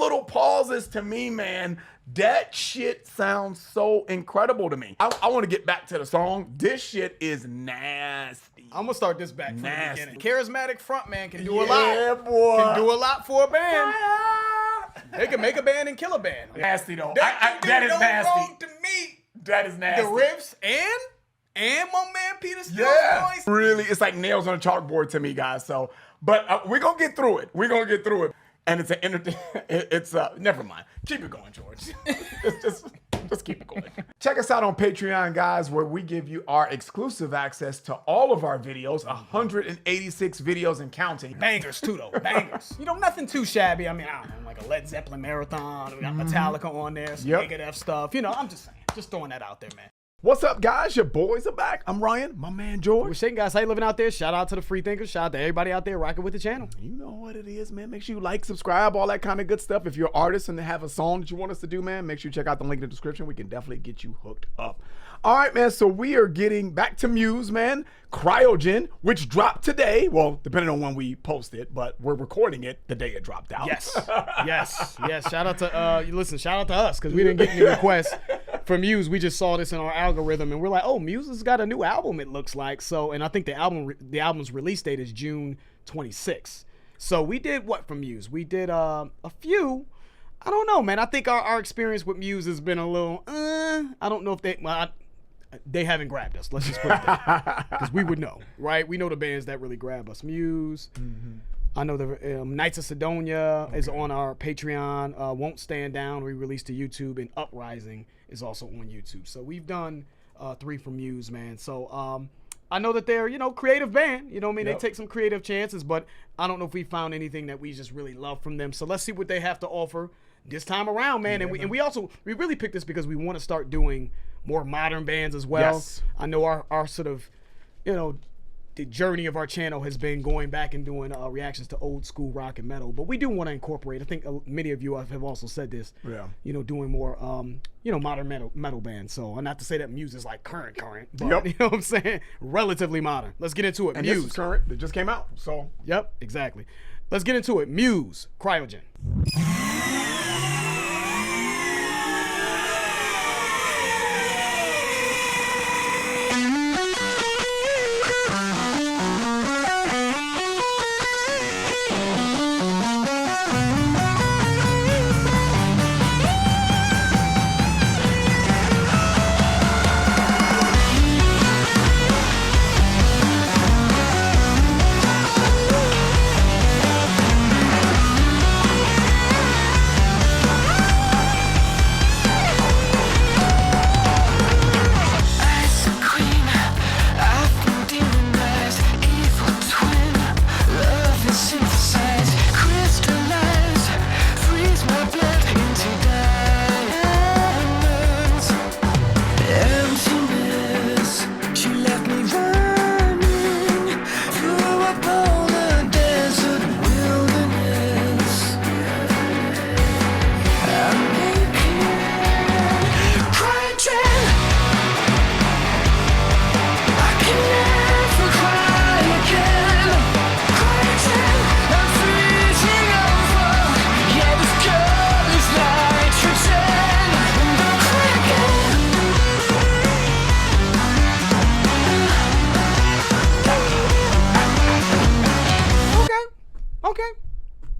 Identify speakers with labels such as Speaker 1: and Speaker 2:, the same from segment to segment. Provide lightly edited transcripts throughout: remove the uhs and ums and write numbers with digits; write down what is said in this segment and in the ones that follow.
Speaker 1: little pauses to me, man, that shit sounds so incredible to me. I want to get back to the song. This shit is nasty.
Speaker 2: I'm gonna start this back from the beginning. Charismatic frontman can do a lot.
Speaker 1: Yeah, boy.
Speaker 2: Can do a lot for a band. They can make a band and kill a band.
Speaker 1: Nasty though. That is nasty.
Speaker 2: Wrong to me.
Speaker 1: That is nasty.
Speaker 2: The riffs and my man Peter Steele's voice.
Speaker 1: Really, it's like nails on a chalkboard to me, guys. So, but we're gonna get through it. We're gonna get through it. And it's never mind. Keep it going, George. just keep it going. Check us out on Patreon, guys, where we give you our exclusive access to all of our videos, 186 videos and counting.
Speaker 2: Bangers too, though. Bangers. You know, nothing too shabby. I mean, I don't know, like a Led Zeppelin marathon. We got Metallica on there, some Megadeth stuff. You know, I'm just saying. Just throwing that out there, man.
Speaker 1: What's up, guys? Your boys are back. I'm Ryan, my man George.
Speaker 2: We're shaking, guys. How you living out there? Shout out to the free thinkers. Shout out to everybody out there rocking with the channel.
Speaker 1: You know what it is, man. Make sure you like, subscribe, all that kind of good stuff. If you're an artist and have a song that you want us to do, man, make sure you check out the link in the description. We can definitely get you hooked up. All right, man. So we are getting back to Muse, man. Cryogen, which dropped today. Well, depending on when we post it, but we're recording it the day it dropped out.
Speaker 2: Yes. Shout out to listen. Shout out to us because we didn't get any requests for Muse. We just saw this in our algorithm and we're like, oh, Muse has got a new album. It looks like so, and I think the album's release date is June 26th. So we did what from Muse? We did a few. I don't know, man. I think our experience with Muse has been a little. I don't know if they haven't grabbed us. Let's just put it there. Because we would know, right? We know the bands that really grab us. Muse. I know the Knights of Sidonia is on our Patreon. Won't Stand Down, we released to YouTube. And Uprising is also on YouTube. So we've done 3 from Muse, man. So I know that they're, creative band. You know what I mean? They take some creative chances. But I don't know if we found anything that we just really love from them. So let's see what they have to offer this time around, man. And we really picked this because we want to start doing more modern bands as well.
Speaker 1: Yes.
Speaker 2: I know our sort of, the journey of our channel has been going back and doing reactions to old school rock and metal, but we do want to incorporate. I think many of you have also said this.
Speaker 1: Yeah.
Speaker 2: Doing more, modern metal bands. So, not to say that Muse is like current, but
Speaker 1: Yep.
Speaker 2: you know what I'm saying? Relatively modern. Let's get into it.
Speaker 1: And
Speaker 2: Muse.
Speaker 1: this is current. It just came out. So.
Speaker 2: Yep, exactly. Let's get into it. Muse, Cryogen.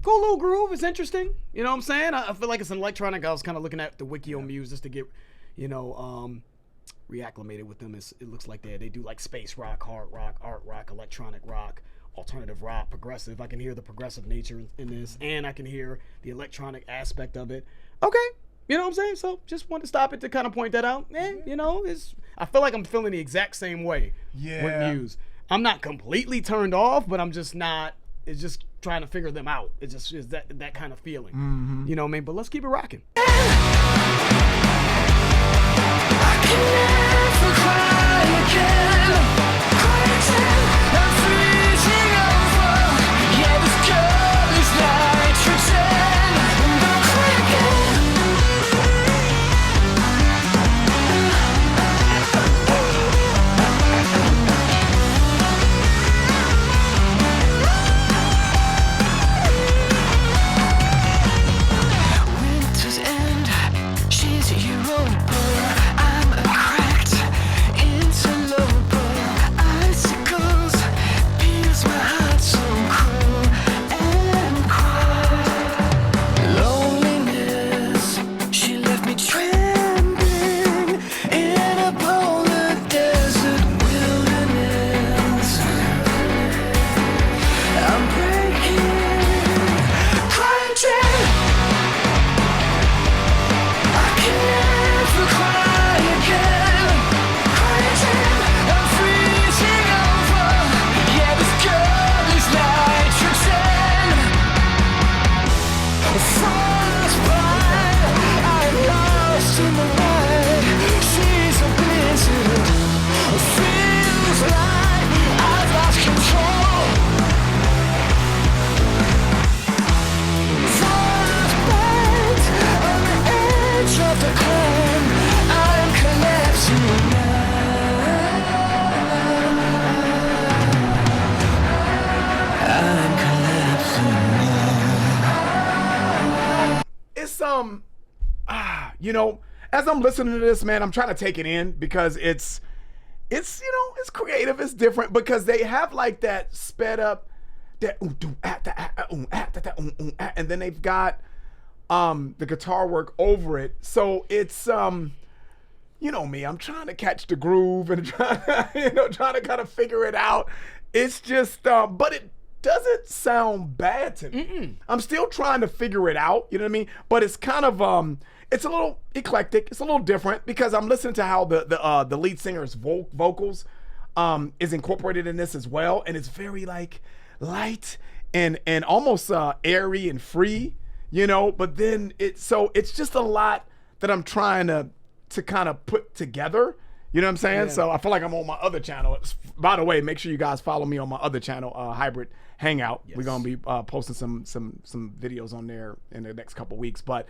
Speaker 2: Cool little groove. It's interesting. You know what I'm saying? I feel like it's an electronic. I was kind of looking at the wiki on Muse just to get, reacclimated with them. It looks like they do like space rock, hard rock, art rock, electronic rock, alternative rock, progressive. I can hear the progressive nature in this, and I can hear the electronic aspect of it. Okay. You know what I'm saying? So just wanted to stop it to kind of point that out. I feel like I'm feeling the exact same way with Muse. I'm not completely turned off, but I'm just not. It's just trying to figure them out. It's just that kind of feeling. You know what I mean? But let's keep it rocking.
Speaker 3: I can never cry again. I'm freezing over. Yeah, this girl is nitrogen. Don't cry again.
Speaker 1: you know, as I'm listening to this, man, I'm trying to take it in because it's you know, it's creative, it's different because they have like that sped up, that and then they've got the guitar work over it. So it's you know me, I'm trying to catch the groove and trying to kind of figure it out. It's just but it doesn't sound bad to me. I'm still trying to figure it out, you know what I mean? But it's kind of it's a little eclectic. It's a little different because I'm listening to how the lead singer's vocals is incorporated in this as well, and it's very like light and almost airy and free, you know. But then it's just a lot that I'm trying to kind of put together. You know what I'm saying? Yeah. So I feel like I'm on my other channel. By the way, make sure you guys follow me on my other channel, Hybrid Hangout. Yes. We're gonna be posting some videos on there in the next couple weeks. But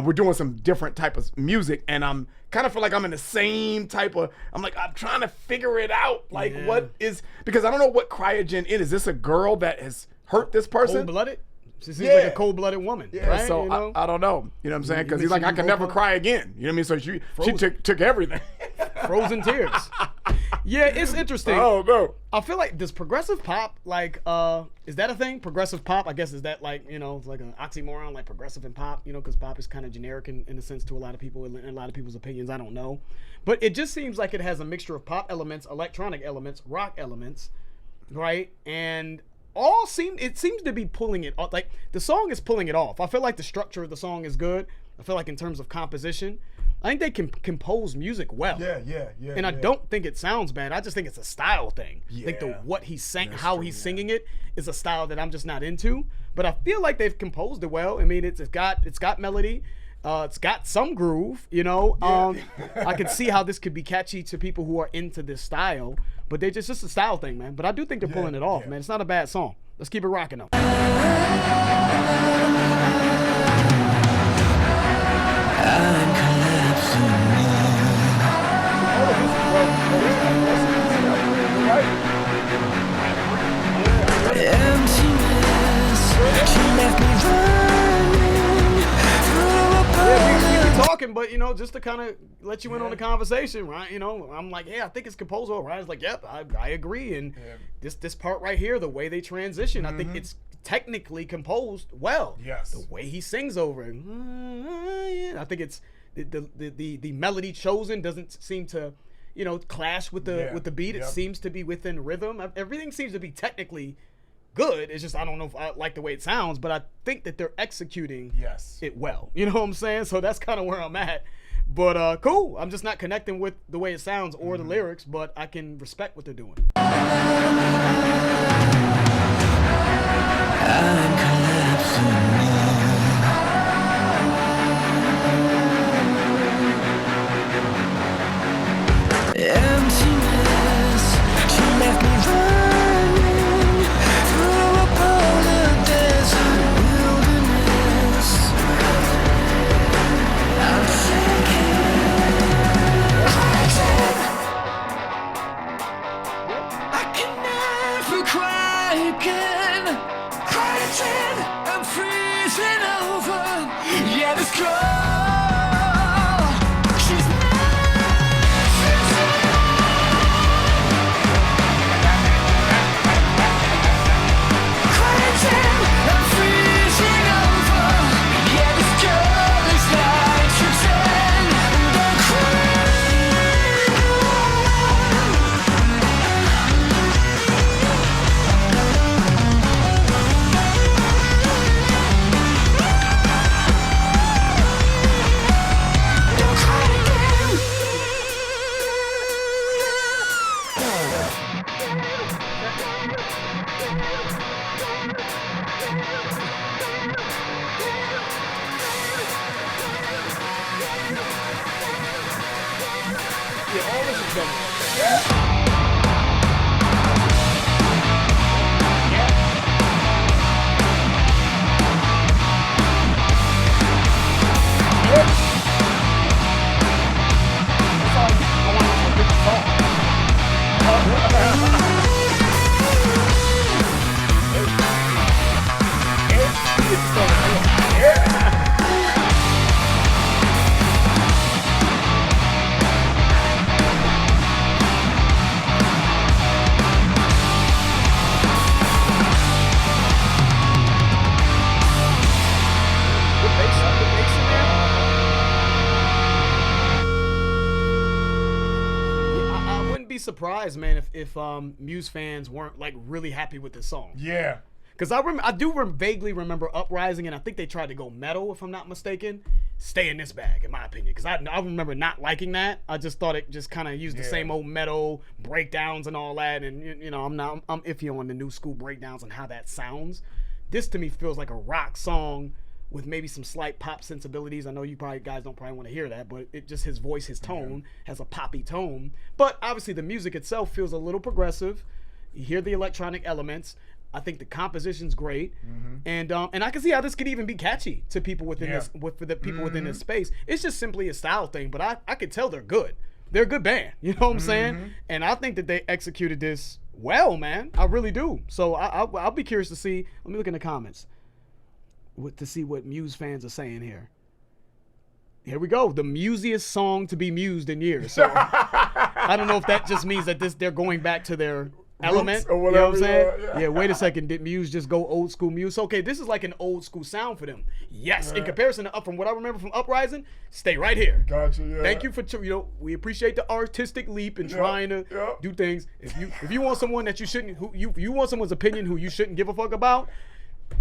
Speaker 1: we're doing some different type of music, and I'm kind of feel like I'm in the same type of. I'm trying to figure it out. Like what is, because I don't know what cryogen is. Is this a girl that has hurt this person?
Speaker 2: Cold-blooded? She seems like a cold-blooded woman, right?
Speaker 1: So
Speaker 2: you know?
Speaker 1: I don't know. You know what I'm saying? Because he's like, I can never cry again. You know what I mean? So she took everything.
Speaker 2: Frozen tears. Yeah, it's interesting.
Speaker 1: Oh, no.
Speaker 2: I feel like, does progressive pop, like, is that a thing? Progressive pop, I guess, is that like, you know, like an oxymoron, like progressive and pop, you know, because pop is kind of generic in a sense to a lot of people, in a lot of people's opinions. I don't know. But it just seems like it has a mixture of pop elements, electronic elements, rock elements, right? And it seems to be pulling it off. Like, the song is pulling it off. I feel like the structure of the song is good. I feel like in terms of composition, I think they can compose music well.
Speaker 1: Yeah.
Speaker 2: And I don't think it sounds bad. I just think it's a style thing.
Speaker 1: Yeah.
Speaker 2: I think what he's saying, how he's singing it, is a style that I'm just not into. But I feel like they've composed it well. I mean, it's got melody. It's got some groove, you know. I can see how this could be catchy to people who are into this style, but they're just a style thing, man. But I do think they're pulling it off, man. It's not a bad song. Let's keep it rocking, though. Talking, but you know, just to kind of let you in on the conversation, right? You know, I'm like, I think it's composed all right. It's like, yep, I agree. And this part right here, the way they transition, I think it's technically composed well.
Speaker 1: Yes.
Speaker 2: The way he sings over it, I think it's the melody chosen doesn't seem to, you know, clash with the beat. It seems to be within rhythm. Everything seems to be technically good. It's just, I don't know if I like the way it sounds, but I think that they're executing it well. You know what I'm saying? So that's kind of where I'm at. But cool. I'm just not connecting with the way it sounds or the lyrics, but I can respect what they're doing.
Speaker 3: I'm collapsing. Emptiness, she left me running through a polar desert wilderness. I'm sinking. I can never cry again. Crying, I'm freezing over. Yeah, this girl.
Speaker 2: surprised, man, if Muse fans weren't like really happy with this song.
Speaker 1: Yeah.
Speaker 2: Because I do vaguely remember Uprising, and I think they tried to go metal, if I'm not mistaken. Stay in this bag, in my opinion. Because I remember not liking that. I just thought it just kind of used the same old metal breakdowns and all that. And, you know, I'm iffy on the new school breakdowns and how that sounds. This, to me, feels like a rock song with maybe some slight pop sensibilities. I know you guys don't probably want to hear that, but it just, his voice, his tone has a poppy tone. But obviously the music itself feels a little progressive. You hear the electronic elements. I think the composition's great, and I can see how this could even be catchy to people within this, for the people within this space. It's just simply a style thing, but I could tell they're good. They're a good band, you know what I'm saying? And I think that they executed this well, man. I really do. So I'll be curious to see. Let me look in the comments to see what Muse fans are saying here. Here we go. The musiest song to be mused in years. So I don't know if that just means that they're going back to their element
Speaker 1: or
Speaker 2: you know what I'm saying?
Speaker 1: Yeah.
Speaker 2: Wait a second, did Muse just go old school Muse? Okay, this is like an old school sound for them. Yes, in comparison to from what I remember from Uprising, stay right here.
Speaker 1: Gotcha. Yeah.
Speaker 2: Thank you for we appreciate the artistic leap and trying to do things. If you want someone that you shouldn't, you want someone's opinion who you shouldn't give a fuck about,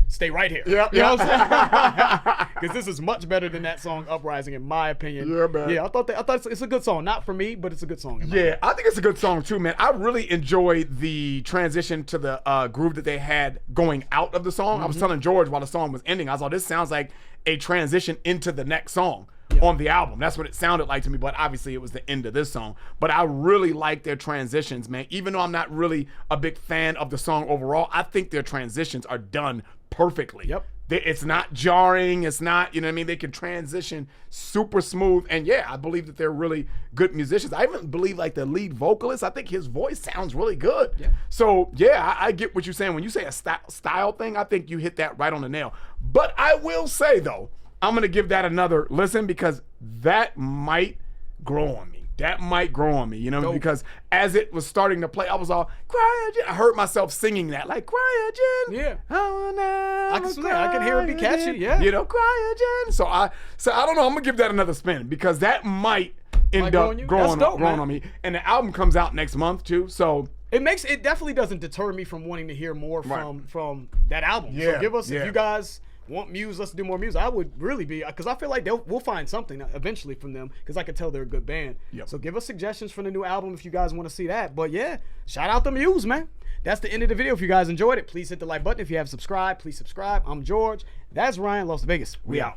Speaker 2: stay right here. You know what I'm saying? Because this is much better than that song Uprising, in my opinion. Yeah, man. Yeah, I thought it's a good song. Not for me, but it's a good song.
Speaker 1: I think it's a good song too, man. I really enjoyed the transition to the groove that they had going out of the song. I was telling George while the song was ending, I was like, this sounds like a transition into the next song on the album. That's what it sounded like to me, but obviously it was the end of this song. But I really like their transitions, man. Even though I'm not really a big fan of the song overall, I think their transitions are done perfectly. It's not jarring. It's not, you know what I mean? They can transition super smooth. And yeah, I believe that they're really good musicians. I even believe like the lead vocalist, I think his voice sounds really good. So yeah, I get what you're saying. When you say a style thing, I think you hit that right on the nail. But I will say though, I'm going to give that another listen because that might grow on me. That might grow on me, you know, because as it was starting to play, I was all, Cryogen. I heard myself singing that, like, Cryogen.
Speaker 2: Yeah. I can hear it be catchy,
Speaker 1: You know, Cryogen. So I don't know, I'm going to give that another spin because that might end up growing on me. And the album comes out next month, too, so.
Speaker 2: It definitely doesn't deter me from wanting to hear more from that album. So give us, if you guys want Muse, let's do more Muse. I would really be, because I feel like we'll find something eventually from them, because I could tell they're a good band. So give us suggestions for the new album if you guys want to see that. But yeah, shout out to Muse, man. That's the end of the video. If you guys enjoyed it, please hit the like button. If you haven't subscribed, please subscribe. I'm George. That's Ryan, Las Vegas. We out.